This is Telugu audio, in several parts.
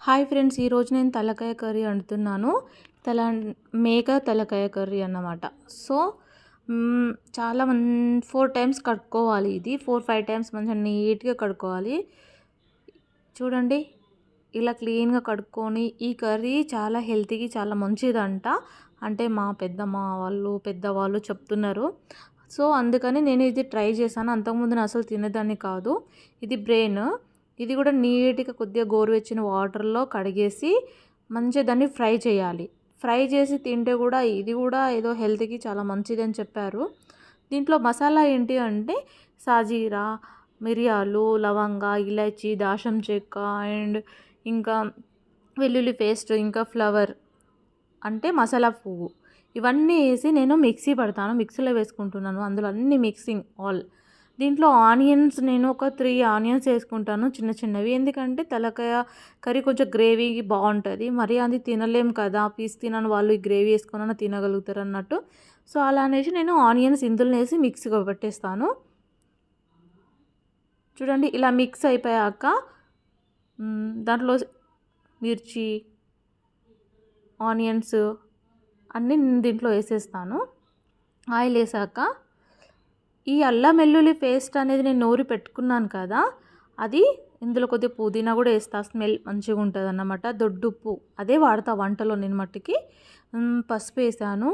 హాయ్ ఫ్రెండ్స్, ఈరోజు నేను తలకాయ కర్రీ వండుతున్నాను. మేక తలకాయ కర్రీ అన్నమాట. సో చాలా 4 టైమ్స్ కడుక్కోవాలి. ఇది 4-5 టైమ్స్ మంచిగా నీట్గా కడుక్కోవాలి. చూడండి, ఇలా క్లీన్గా కడుక్కొని ఈ కర్రీ చాలా హెల్తీకి చాలా మంచిదంట. అంటే మా పెద్దమ్మ వాళ్ళు పెద్దవాళ్ళు చెప్తున్నారు. సో అందుకని నేను ఇది ట్రై చేశాను. అంతకుముందు నేను అసలు తినేదాన్ని కాదు. ఇది బ్రెయిన్. ఇది కూడా నీట్గా కొద్దిగా గోరువెచ్చని వాటర్లో కడిగేసి మంచిగా దాన్ని ఫ్రై చేయాలి. ఫ్రై చేసి తింటే కూడా ఇది కూడా ఏదో హెల్త్కి చాలా మంచిది అని చెప్పారు. దీంట్లో మసాలా ఏంటి అంటే సాజీరా, మిరియాలు, లవంగ, ఇలాచి, దాల్చిన చెక్క అండ్ ఇంకా వెల్లుల్లి పేస్ట్, ఇంకా ఫ్లవర్ అంటే మసాలా పువ్వు, ఇవన్నీ వేసి నేను మిక్సీ పడతాను. మిక్సీలో వేసుకుంటున్నాను. అందులో అన్ని మిక్సింగ్ ఆల్. దీంట్లో ఆనియన్స్ నేను ఒక 3 ఆనియన్స్ వేసుకుంటాను, చిన్న చిన్నవి. ఎందుకంటే తలకాయ కర్రీ కొంచెం గ్రేవీ బాగుంటుంది. మరి అది తినలేం కదా, పీస్ తినని వాళ్ళు ఈ గ్రేవీ వేసుకున్నా తినగలుగుతారు అన్నట్టు. సో అలా అనేసి నేను ఆనియన్స్ ఇందులో వేసి మిక్సీగా పెట్టేస్తాను. చూడండి, ఇలా మిక్స్ అయిపోయాక దాంట్లో మిర్చి, ఆనియన్స్ అన్నీ దీంట్లో వేసేస్తాను. ఆయిల్ వేసాక ఈ అల్లం వెల్లుల్లి పేస్ట్ అనేది నేను నూరి పెట్టుకున్నాను కదా, అది ఇందులో కొద్దిగా పుదీనా కూడా వేస్తా. స్మెల్ మంచిగా ఉంటుంది అన్నమాట. దొడ్డుప్పు అదే వాడతా వంటలో నేను మట్టికి. పసుపు వేసాను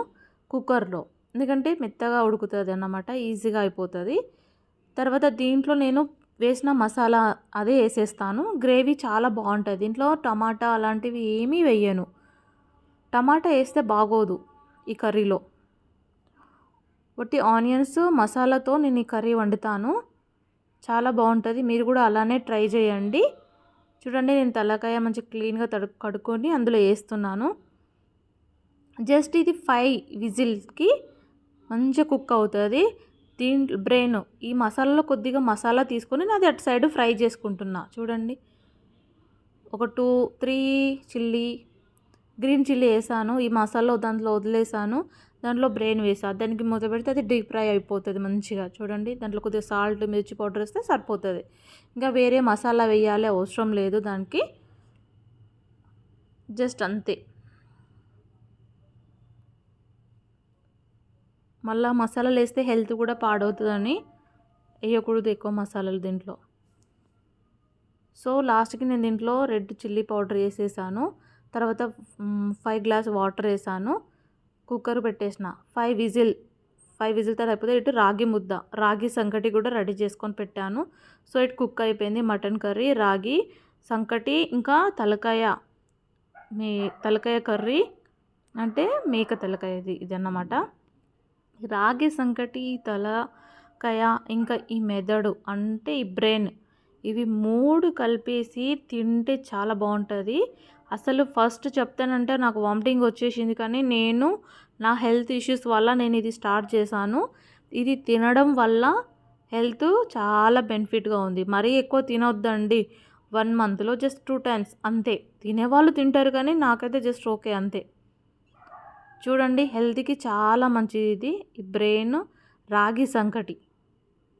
కుక్కర్లో, ఎందుకంటే మెత్తగా ఉడుకుతుంది అన్నమాట, ఈజీగా అయిపోతుంది. తర్వాత దీంట్లో నేను వేసిన మసాలా అదే వేసేస్తాను. గ్రేవీ చాలా బాగుంటుంది. దీంట్లో టమాటా అలాంటివి ఏమీ వేయను. టమాటా వేస్తే బాగోదు ఈ కర్రీలో. ఒట్టి ఆనియన్స్ మసాలాతో నేను ఈ కర్రీ వండుతాను. చాలా బాగుంటుంది. మీరు కూడా అలానే ట్రై చేయండి. చూడండి, నేను తలకాయ మంచిగా క్లీన్గా కడుక్కొని అందులో వేస్తున్నాను. జస్ట్ ఇది 5 విజిల్స్కి మంచిగా కుక్ అవుతుంది. దీంట్లో బ్రెయిన్ ఈ మసాలాలో కొద్దిగా మసాలా తీసుకొని నాది అటు సైడ్ ఫ్రై చేసుకుంటున్నా. చూడండి, ఒక 2-3 గ్రీన్ చిల్లీ వేసాను. ఈ మసాలా దాంట్లో వదిలేసాను. దాంట్లో బ్రెయిన్ వేసాను. దానికి మూత పెడితే అది డీప్ ఫ్రై అయిపోతుంది మంచిగా. చూడండి, దాంట్లో కొద్దిగా సాల్ట్, మిర్చి పౌడర్ వేస్తే సరిపోతుంది. ఇంకా వేరే మసాలా వేయాలి అవసరం లేదు దానికి. జస్ట్ అంతే. మళ్ళీ మసాలాలు వేస్తే హెల్త్ కూడా పాడవుతుందని వేయకూడదు ఎక్కువ మసాలాలు దీంట్లో. సో లాస్ట్కి నేను దీంట్లో రెడ్ చిల్లీ పౌడర్ వేసేసాను. తర్వాత 5 గ్లాస్ వాటర్ వేసాను. కుక్కర్ పెట్టేసిన. 5 విజిల్ తర్వాత అయిపోతే ఇటు రాగి సంకటి కూడా రెడీ చేసుకొని పెట్టాను. సో ఇటు కుక్ అయిపోయింది మటన్ కర్రీ, రాగి సంకటి, ఇంకా తలకాయ కర్రీ అంటే మేక తలకాయ ఇది అన్నమాట. రాగి సంకటి, తలకాయ, ఇంకా ఈ మెదడు అంటే ఈ బ్రెయిన్, ఇవి 3 కలిపేసి తింటే చాలా బాగుంటుంది. అసలు ఫస్ట్ చెప్తానంటే నాకు వామిటింగ్ వచ్చేసింది, కానీ నేను నా హెల్త్ ఇష్యూస్ వల్ల నేను ఇది స్టార్ట్ చేశాను. ఇది తినడం వల్ల హెల్త్ చాలా బెనిఫిట్గా ఉంది. మరీ ఎక్కువ తినొద్దండి. 1 మంత్లో జస్ట్ 2 టైమ్స్ అంతే. తినేవాళ్ళు తింటారు, కానీ నాకైతే జస్ట్ ఓకే అంతే. చూడండి, హెల్త్కి చాలా మంచిది ఇది. ఈ బ్రెయిన్ రాగి సంకటి,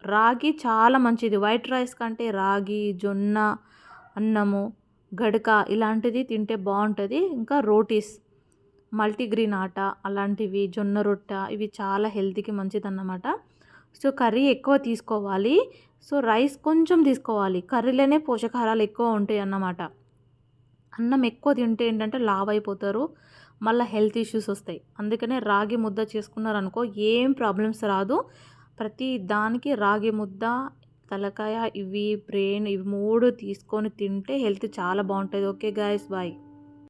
రాగి చాలా మంచిది. వైట్ రైస్ కంటే రాగి, జొన్న అన్నము, గడక ఇలాంటిది తింటే బాగుంటుంది. ఇంకా రోటీస్, మల్టీగ్రీన్ ఆట అలాంటివి, జొన్న రొట్టె, ఇవి చాలా హెల్త్కి మంచిది అన్నమాట. సో కర్రీ ఎక్కువ తీసుకోవాలి. సో రైస్ కొంచెం తీసుకోవాలి. కర్రీలోనే పోషకాహారాలు ఎక్కువ ఉంటాయి అన్నమాట. అన్నం ఎక్కువ తింటే ఏంటంటే లావ్ అయిపోతారు, మళ్ళీ హెల్త్ ఇష్యూస్ వస్తాయి. అందుకనే రాగి ముద్ద చేసుకున్నారనుకో ఏం ప్రాబ్లమ్స్ రాదు. ప్రతి దానికి రాగి ముద్ద, తలకాయ, ఇవి బ్రెయిన్, ఇవి 3 తీసుకొని తింటే హెల్త్ చాలా బాగుంటుంది. Okay guys, bye.